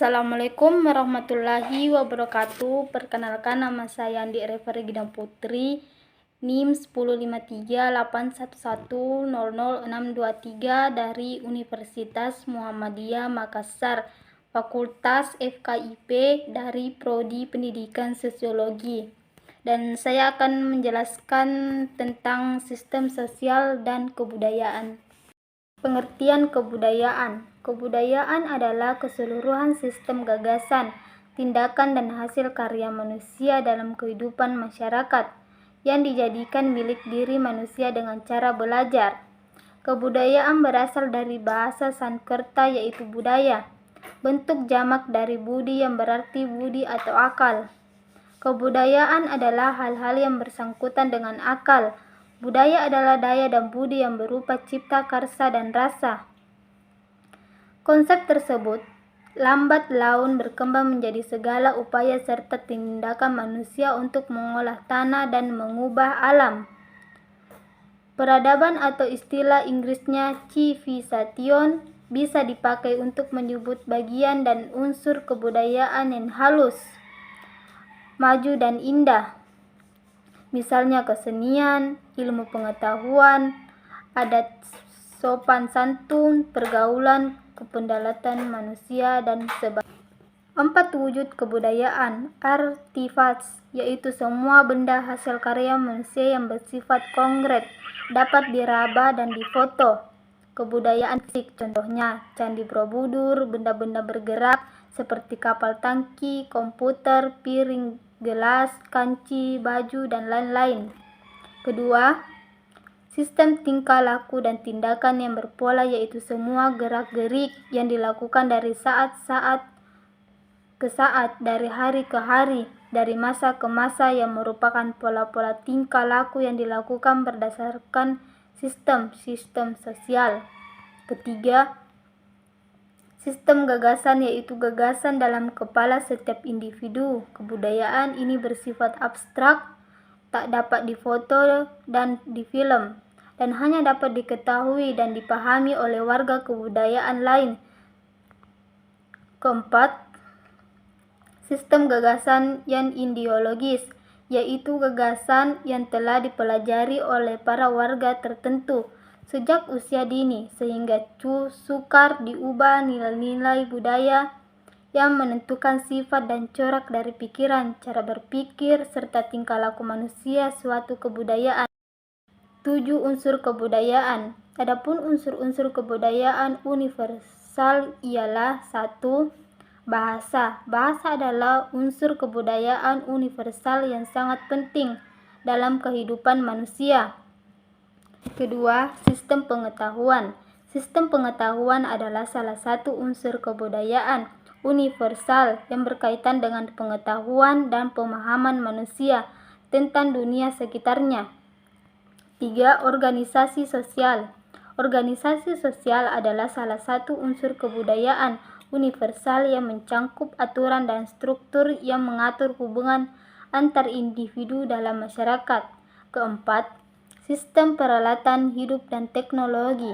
Assalamualaikum warahmatullahi wabarakatuh. Perkenalkan, nama saya Andi Refer Regina Putri, NIM 1038111000623 dari Universitas Muhammadiyah Makassar, Fakultas FKIP dari Prodi Pendidikan Sosiologi. Dan saya akan menjelaskan tentang sistem sosial dan kebudayaan. Pengertian kebudayaan. Kebudayaan adalah keseluruhan sistem gagasan, tindakan dan hasil karya manusia dalam kehidupan masyarakat yang dijadikan milik diri manusia dengan cara belajar. Kebudayaan berasal dari bahasa Sanskerta yaitu budaya, bentuk jamak dari budi yang berarti budi atau akal. Kebudayaan adalah hal-hal yang bersangkutan dengan akal. Budaya adalah daya dan budi yang berupa cipta karsa dan rasa. Konsep tersebut lambat laun berkembang menjadi segala upaya serta tindakan manusia untuk mengolah tanah dan mengubah alam. Peradaban atau istilah Inggrisnya civilization bisa dipakai untuk menyebut bagian dan unsur kebudayaan yang halus, maju dan indah. Misalnya kesenian, ilmu pengetahuan, adat sopan santun, pergaulan, kependalatan manusia, dan sebagainya. 4 wujud kebudayaan. Artifacts, yaitu semua benda hasil karya manusia yang bersifat konkret, dapat diraba dan difoto. Kebudayaan fisik, contohnya Candi Borobudur, benda-benda bergerak seperti kapal tangki, komputer, piring, gelas, kanci, baju, dan lain-lain. Kedua, sistem tingkah laku dan tindakan yang berpola, yaitu semua gerak-gerik yang dilakukan dari saat ke saat, dari hari ke hari, dari masa ke masa, yang merupakan pola-pola tingkah laku yang dilakukan berdasarkan sistem sosial. Ketiga, sistem gagasan, yaitu gagasan dalam kepala setiap individu. Kebudayaan ini bersifat abstrak, tak dapat difoto dan difilm, dan hanya dapat diketahui dan dipahami oleh warga kebudayaan lain. Keempat, sistem gagasan yang ideologis, yaitu gagasan yang telah dipelajari oleh para warga tertentu sejak usia dini, sehingga sukar diubah nilai-nilai budaya yang menentukan sifat dan corak dari pikiran, cara berpikir, serta tingkah laku manusia suatu kebudayaan. 7 unsur kebudayaan. Adapun unsur-unsur kebudayaan universal ialah 1. Bahasa. Bahasa adalah unsur kebudayaan universal yang sangat penting dalam kehidupan manusia. Kedua, sistem pengetahuan. Sistem pengetahuan adalah salah satu unsur kebudayaan universal yang berkaitan dengan pengetahuan dan pemahaman manusia tentang dunia sekitarnya. 3. Organisasi sosial. Organisasi sosial adalah salah satu unsur kebudayaan universal yang mencangkup aturan dan struktur yang mengatur hubungan antar individu dalam masyarakat. Keempat, sistem peralatan hidup dan teknologi.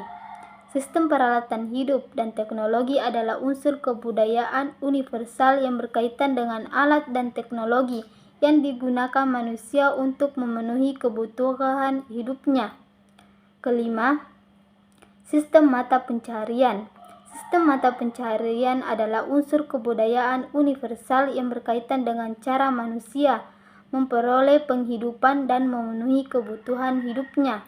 Sistem peralatan hidup dan teknologi adalah unsur kebudayaan universal yang berkaitan dengan alat dan teknologi yang digunakan manusia untuk memenuhi kebutuhan hidupnya. Kelima, sistem mata pencaharian. Sistem mata pencaharian adalah unsur kebudayaan universal yang berkaitan dengan cara manusia memperoleh penghidupan dan memenuhi kebutuhan hidupnya.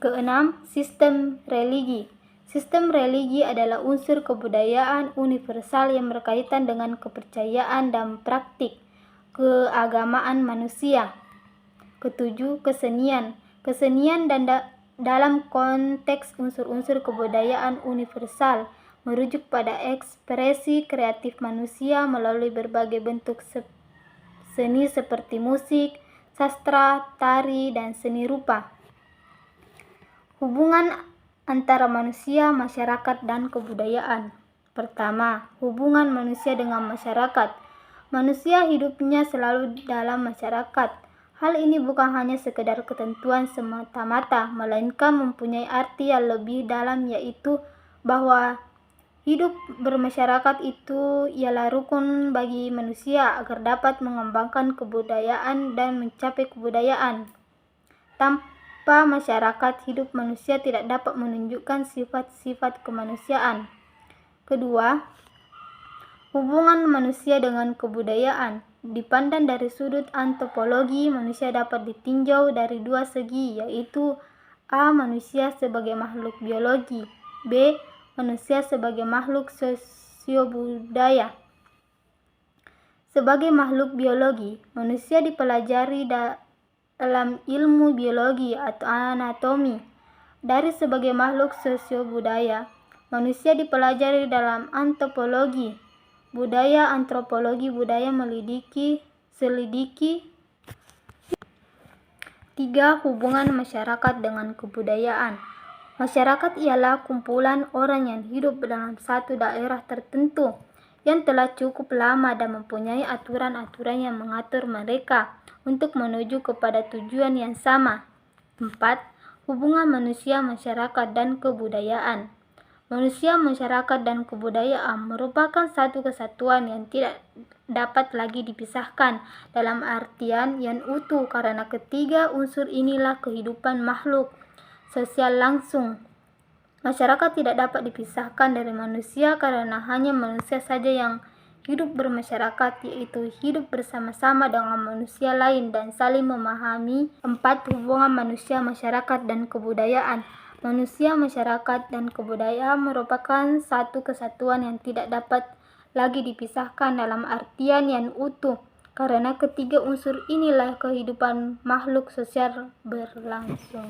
Keenam, sistem religi. Sistem religi adalah unsur kebudayaan universal yang berkaitan dengan kepercayaan dan praktik keagamaan manusia. Ketujuh, kesenian. Kesenian dalam konteks unsur-unsur kebudayaan universal merujuk pada ekspresi kreatif manusia melalui berbagai bentuk seni seperti musik, sastra, tari, dan seni rupa. Hubungan antara manusia, masyarakat, dan kebudayaan. Pertama, hubungan manusia dengan masyarakat. Manusia hidupnya selalu dalam masyarakat. Hal ini bukan hanya sekedar ketentuan semata-mata, melainkan mempunyai arti yang lebih dalam, yaitu bahwa Hidup bermasyarakat itu ialah rukun bagi manusia agar dapat mengembangkan kebudayaan dan mencapai kebudayaan. Tanpa masyarakat, hidup manusia tidak dapat menunjukkan sifat-sifat kemanusiaan. Kedua, hubungan manusia dengan kebudayaan. Dipandang dari sudut antropologi, manusia dapat ditinjau dari dua segi, yaitu A. Manusia sebagai makhluk biologi, B. Manusia sebagai makhluk sosiobudaya. Sebagai makhluk biologi, manusia dipelajari dalam ilmu biologi atau anatomi. Dari sebagai makhluk sosiobudaya, manusia dipelajari dalam antropologi, budaya, antropologi, budaya selidiki. 3. Hubungan masyarakat dengan kebudayaan. Masyarakat ialah kumpulan orang yang hidup dalam satu daerah tertentu yang telah cukup lama dan mempunyai aturan-aturan yang mengatur mereka untuk menuju kepada tujuan yang sama. 4. Hubungan manusia, masyarakat, dan kebudayaan. Manusia, masyarakat, dan kebudayaan merupakan satu kesatuan yang tidak dapat lagi dipisahkan dalam artian yang utuh, karena ketiga unsur inilah kehidupan makhluk sosial langsung. Masyarakat tidak dapat dipisahkan dari manusia karena hanya manusia saja yang hidup bermasyarakat, yaitu hidup bersama-sama dengan manusia lain dan saling memahami. 4. Hubungan manusia, masyarakat, dan kebudayaan. Manusia, masyarakat, dan kebudayaan merupakan satu kesatuan yang tidak dapat lagi dipisahkan dalam artian yang utuh, karena ketiga unsur inilah kehidupan makhluk sosial berlangsung.